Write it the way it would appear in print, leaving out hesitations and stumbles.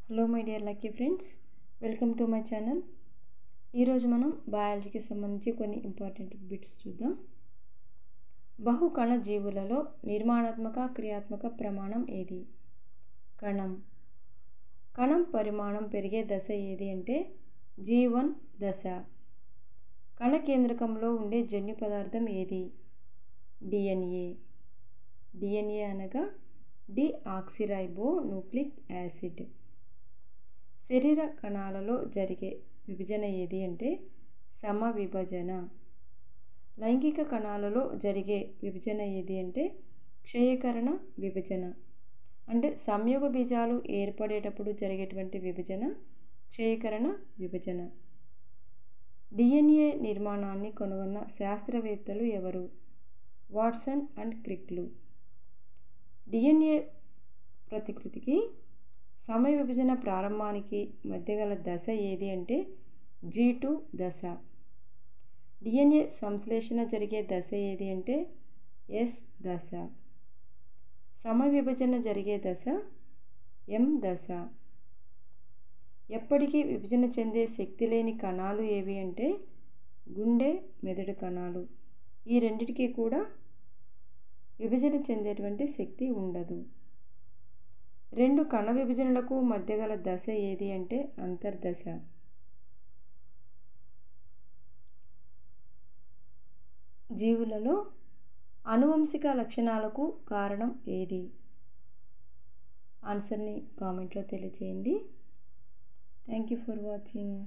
Hello my dear lucky friends, welcome to my channel. ఈరోజు మనం బయాలజీకి సంబంధించి కొన్ని ఇంపార్టెంట్ బిట్స్ చూద్దాం. బహుకణ జీవులలో నిర్మాణాత్మక క్రియాత్మక ప్రమాణం ఏది? కణం. కణం పరిమాణం పెరిగే దశ ఏది అంటే G1 దశ. కణ కేంద్రకంలో ఉండే జన్యు పదార్థం ఏది? DNA. DNA అనగా డిఆక్సిరైబోన్యూక్లిక్ యాసిడ్. శరీర కణాలలో జరిగే విభజన ఏది అంటే సమవిభజన. లైంగిక కణాలలో జరిగే విభజన ఏది అంటే క్షయకరణ విభజన. అంటే సంయోగ బీజాలు ఏర్పడేటప్పుడు జరిగేటువంటి విభజన క్షయకరణ విభజన. DNA నిర్మాణాన్ని కనుగొన్న శాస్త్రవేత్తలు ఎవరు? వాట్సన్ అండ్ క్రిక్లు. DNA ప్రతికృతికి సమయ విభజన ప్రారంభానికి మధ్య గల దశ ఏది అంటే G2 దశ. DNA సంశ్లేషణ జరిగే దశ ఏది అంటే S దశ. సమయ విభజన జరిగే దశ M దశ. ఎప్పటికీ విభజన చెందే శక్తి లేని కణాలు ఏవి అంటే గుండె, మెదడు కణాలు. ఈ రెండిటికి కూడా విభజన చెందేటువంటి శక్తి ఉండదు. రెండు కణ విభజనలకు మధ్య గల దశ ఏది అంటే అంతర్దశ. జీవులలో ఆనువంశిక లక్షణాలకు కారణం ఏది? ఆన్సర్ని కామెంట్లో తెలియజేయండి. Thank you for watching.